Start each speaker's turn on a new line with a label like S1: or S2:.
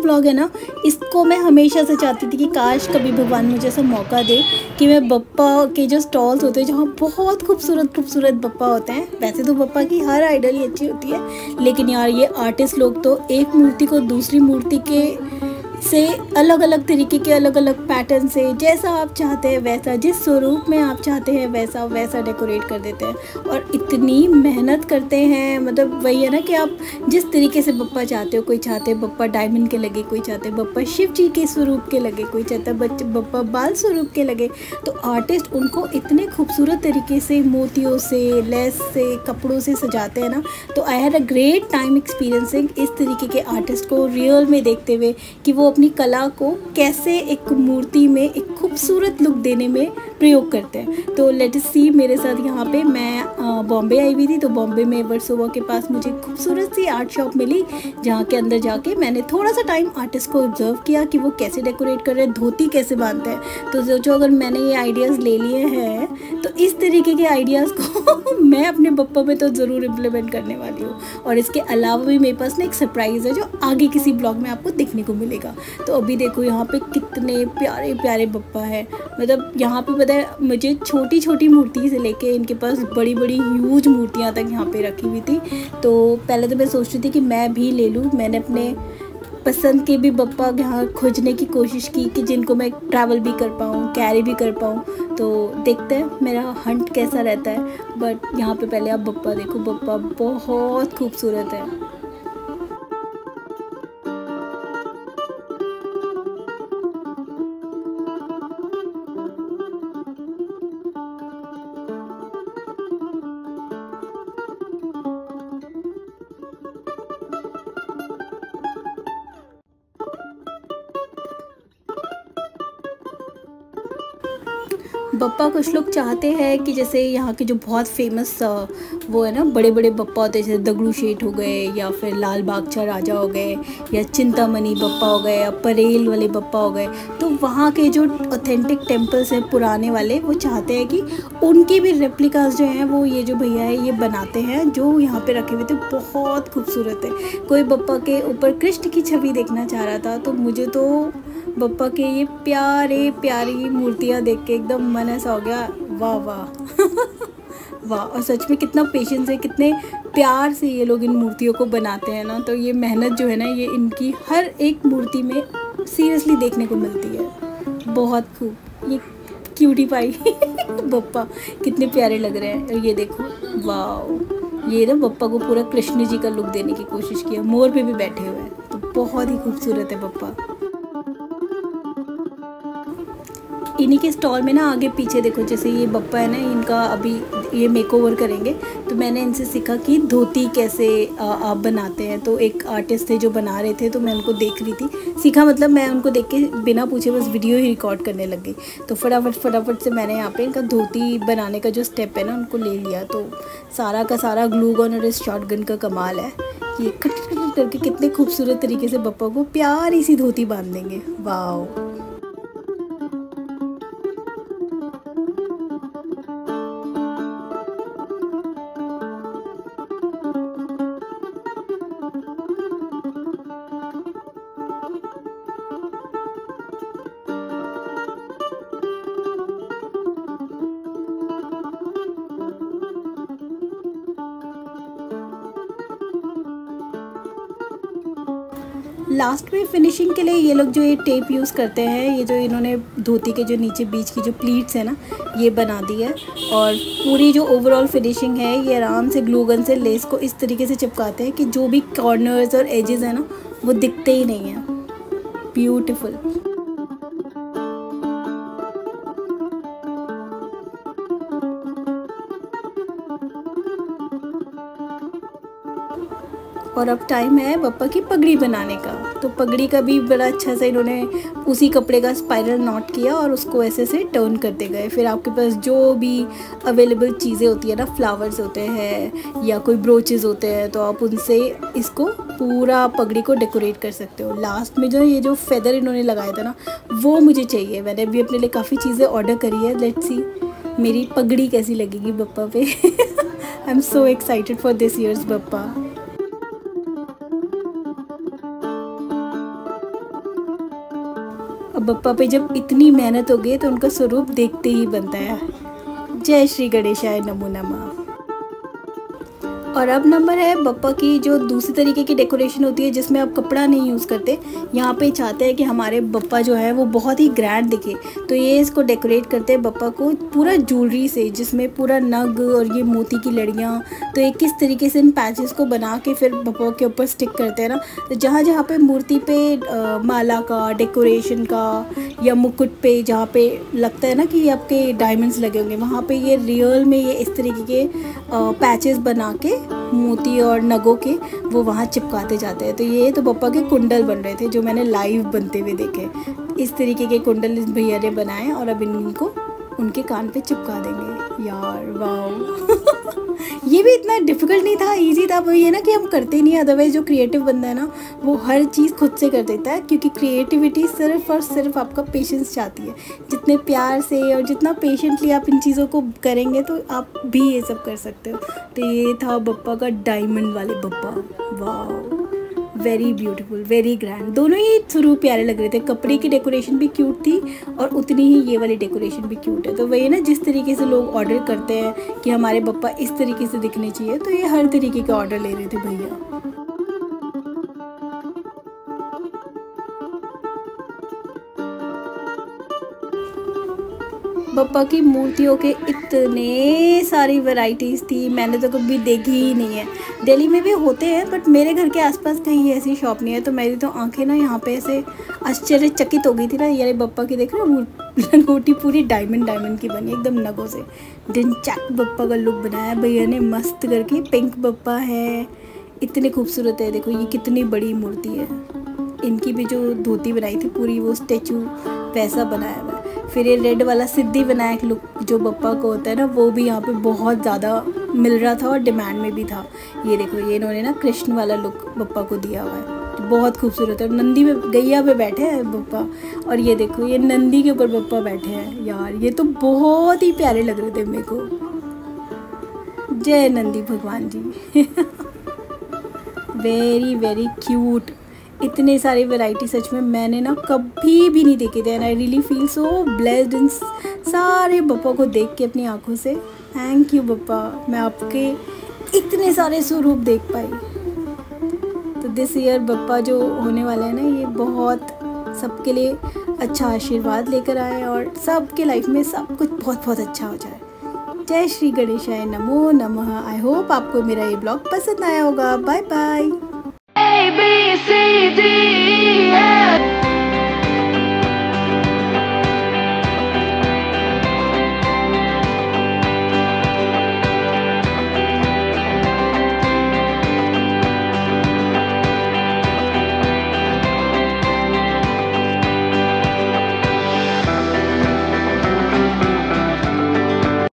S1: Blog है ना, इसको मैं हमेशा से चाहती थी कि काश कभी भगवान मुझे ऐसा मौका दे कि मैं बप्पा के जो स्टॉल्स होते हैं जहाँ बहुत खूबसूरत खूबसूरत बप्पा होते हैं। वैसे तो बप्पा की हर आइडल ही अच्छी होती है, लेकिन यार ये आर्टिस्ट लोग तो एक मूर्ति को दूसरी मूर्ति के से अलग अलग तरीके के अलग अलग पैटर्न से, जैसा आप चाहते हैं वैसा, जिस स्वरूप में आप चाहते हैं वैसा वैसा डेकोरेट कर देते हैं। और इतनी मेहनत करते हैं, मतलब वही है ना कि आप जिस तरीके से बप्पा चाहते हो, कोई चाहते हैं बप्पा डायमंड के लगे, कोई चाहते हैं बप्पा शिव जी के स्वरूप के लगे, कोई चाहता है बप्पा बाल स्वरूप के लगे। तो आर्टिस्ट उनको इतने खूबसूरत तरीके से मोतियों से, लेस से, कपड़ों से सजाते हैं ना। तो I had a great time experiencing इस तरीके के आर्टिस्ट को रियल में देखते हुए कि वो अपनी कला को कैसे एक मूर्ति में एक खूबसूरत लुक देने में प्रयोग करते हैं। तो लेट अस सी, मेरे साथ यहाँ पे मैं बॉम्बे आई हुई थी, तो बॉम्बे में वर्सोवा के पास मुझे खूबसूरत सी आर्ट शॉप मिली, जहाँ के अंदर जाके मैंने थोड़ा सा टाइम आर्टिस्ट को ऑब्जर्व किया कि वो कैसे डेकोरेट कर रहे हैं, धोती कैसे बांधते हैं। तो सोचो अगर मैंने ये आइडियाज़ ले लिए हैं तो इस तरीके के आइडियाज़ को मैं अपने बप्पा में तो ज़रूर इम्प्लीमेंट करने वाली हूँ। और इसके अलावा भी मेरे पास ना एक सरप्राइज़ है जो आगे किसी ब्लॉग में आपको देखने को मिलेगा। तो अभी देखो यहाँ पे कितने प्यारे प्यारे बप्पा है। मतलब यहाँ पे पता है मुझे छोटी छोटी मूर्ति से लेके इनके पास बड़ी बड़ी ह्यूज मूर्तियाँ तक यहाँ पे रखी हुई थी। तो पहले तो मैं सोच रही थी कि मैं भी ले लूँ। मैंने अपने पसंद के भी बप्पा यहाँ खोजने की कोशिश की कि जिनको मैं ट्रैवल भी कर पाऊँ, कैरी भी कर पाऊँ। तो देखते हैं मेरा हंट कैसा रहता है। बट यहाँ पे पहले आप बप्पा देखो, बप्पा बहुत खूबसूरत है। बप्पा कुछ लोग चाहते हैं कि जैसे यहाँ के जो बहुत फेमस वो है ना बड़े बड़े बप्पा होते हैं, जैसे दगड़ू शेठ हो गए, या फिर लाल बागचा राजा हो गए, या चिंतामणि बप्पा हो गए, या परेल वाले बप्पा हो गए। तो वहाँ के जो ऑथेंटिक टेम्पल्स हैं पुराने वाले, वो चाहते हैं कि उनकी भी रेप्लिकास जो हैं वो ये जो भैया है ये बनाते हैं, जो यहाँ पे रखे हुए थे बहुत खूबसूरत है। कोई बप्पा के ऊपर कृष्ण की छवि देखना चाह रहा था, तो मुझे तो बप्पा के ये प्यारे प्यारी मूर्तियाँ देख के एकदम मन ऐसा हो गया, वाह वाह वाह। और सच में कितना पेशेंस है, कितने प्यार से ये लोग इन मूर्तियों को बनाते हैं ना। तो ये मेहनत जो है ना, ये इनकी हर एक मूर्ति में सीरियसली देखने को मिलती है। बहुत खूब। ये क्यूटी पाई बप्पा कितने प्यारे लग रहे हैं। और ये देखो, वाह, ये ना बप्पा को पूरा कृष्ण जी का लुक देने की कोशिश किया, मोर पे भी बैठे हुए हैं। तो बहुत ही खूबसूरत है बप्पा। इन्हीं के स्टॉल में ना आगे पीछे देखो, जैसे ये बप्पा है ना, इनका अभी ये मेकओवर करेंगे। तो मैंने इनसे सीखा कि धोती कैसे आप बनाते हैं। तो एक आर्टिस्ट थे जो बना रहे थे, तो मैं उनको देख रही थी, सीखा मतलब मैं उनको देख के बिना पूछे बस वीडियो ही रिकॉर्ड करने लग गई। तो फटाफट से मैंने यहाँ पे इनका धोती बनाने का जो स्टेप है ना उनको ले लिया। तो सारा का सारा ग्लू गन और इस शॉटगन का कमाल है। ये कट कट करके कितने खूबसूरत तरीके से बप्पा को प्यारी सी धोती बांध देंगे। वाह। लास्ट में फिनिशिंग के लिए ये लोग जो ये टेप यूज़ करते हैं, ये जो इन्होंने धोती के जो नीचे बीच की जो प्लीट्स है ना ये बना दी है। और पूरी जो ओवरऑल फिनिशिंग है, ये आराम से ग्लू गन से लेस को इस तरीके से चिपकाते हैं कि जो भी कॉर्नर्स और एजेस है ना वो दिखते ही नहीं हैं। ब्यूटीफुल। और अब टाइम है बप्पा की पगड़ी बनाने का। तो पगड़ी का भी बड़ा अच्छा सा इन्होंने उसी कपड़े का स्पाइरल नॉट किया और उसको ऐसे से टर्न करते गए। फिर आपके पास जो भी अवेलेबल चीज़ें होती है ना, फ्लावर्स होते हैं या कोई ब्रोचेस होते हैं, तो आप उनसे इसको पूरा पगड़ी को डेकोरेट कर सकते हो। लास्ट में जो ये जो फेदर इन्होंने लगाया था ना, वो मुझे चाहिए। मैंने अभी अपने लिए काफ़ी चीज़ें ऑर्डर करी है। लेट्स सी मेरी पगड़ी कैसी लगेगी बप्पा पे। I am so excited for this years Bappa. Bappa पे जब इतनी मेहनत हो गई तो उनका स्वरूप देखते ही बनता है। जय श्री गणेशाय नमो नमः। और अब नंबर है बप्पा की जो दूसरी तरीके की डेकोरेशन होती है जिसमें आप कपड़ा नहीं यूज़ करते। यहाँ पे चाहते हैं कि हमारे बप्पा जो है वो बहुत ही ग्रैंड दिखे, तो ये इसको डेकोरेट करते हैं बप्पा को पूरा ज्वेलरी से, जिसमें पूरा नग और ये मोती की लड़ियाँ। तो एक किस तरीके से इन पैचेस को बना के फिर बप्पा के ऊपर स्टिक करते हैं ना, तो जहाँ जहाँ पे मूर्ति पे माला का डेकोरेशन का या मुकुट पे जहाँ पे लगता है ना कि आपके डायमंड्स लगे होंगे, वहाँ पे ये रियल में ये इस तरीके के पैचेस बना के मोती और नगों के वो वहाँ चिपकाते जाते हैं। तो ये तो बप्पा के कुंडल बन रहे थे जो मैंने लाइव बनते हुए देखे। इस तरीके के कुंडल इस भैया ने बनाए और अब इनको उनके कान पे चिपका देंगे। यार वाओ ये भी इतना डिफ़िकल्ट नहीं था, इजी था। वो ये ना कि हम करते नहीं, अदरवाइज जो क्रिएटिव बंदा है ना वो हर चीज़ खुद से कर देता है, क्योंकि क्रिएटिविटी सिर्फ और सिर्फ आपका पेशेंस चाहती है। जितने प्यार से और जितना पेशेंटली आप इन चीज़ों को करेंगे तो आप भी ये सब कर सकते हो। तो ये था बप्पा का डायमंड वाले बप्पा। वाह, वेरी ब्यूटीफुल, वेरी ग्रैंड। दोनों ही स्वरूप प्यारे लग रहे थे। कपड़े की डेकोरेशन भी क्यूट थी और उतनी ही ये वाली डेकोरेशन भी क्यूट है। तो वही ना, जिस तरीके से लोग ऑर्डर करते हैं कि हमारे बप्पा इस तरीके से दिखने चाहिए, तो ये हर तरीके का ऑर्डर ले रहे थे भैया। बप्पा की मूर्तियों के इतने सारी वैरायटीज़ थी, मैंने तो कभी देखी ही नहीं है। दिल्ली में भी होते हैं बट मेरे घर के आसपास कहीं ऐसी शॉप नहीं है। तो मेरी तो आंखें ना यहाँ पे ऐसे आश्चर्यचकित हो गई थी ना। यार बप्पा की देख रहे हो, लंगोटी पूरी डायमंड की बनी एकदम नगों से। डिनचैक बप्पा का लुक बनाया भैया ने मस्त करके। पिंक बप्पा है, इतने खूबसूरत है। देखो ये कितनी बड़ी मूर्ति है। इनकी भी जो धोती बनाई थी पूरी वो स्टेचू वैसा बनाया हुआ है। फिर ये रेड वाला सिद्धिविनायक लुक जो बप्पा को होता है ना, वो भी यहाँ पे बहुत ज़्यादा मिल रहा था और डिमांड में भी था। ये देखो, ये इन्होंने ना कृष्ण वाला लुक बप्पा को दिया हुआ है, बहुत खूबसूरत है। नंदी पे, गैया पे बैठे हैं बप्पा, और ये देखो ये नंदी के ऊपर बप्पा बैठे हैं। यार ये तो बहुत ही प्यारे लग रहे थे मेरे को। जय नंदी भगवान जी वेरी वेरी क्यूट। इतने सारे वैरायटी सच में मैंने ना कभी भी नहीं देखे थे। And I really feel so blessed in सारे बप्पा को देख के अपनी आंखों से। थैंक यू बप्पा, मैं आपके इतने सारे स्वरूप देख पाई। तो दिस ईयर बप्पा जो होने वाला है ना, ये बहुत सबके लिए अच्छा आशीर्वाद लेकर आए और सबके लाइफ में सब कुछ बहुत बहुत अच्छा हो जाए। जय श्री गणेशाय नमो नमः। आई होप आपको मेरा ये ब्लॉग पसंद आया होगा। Bye bye.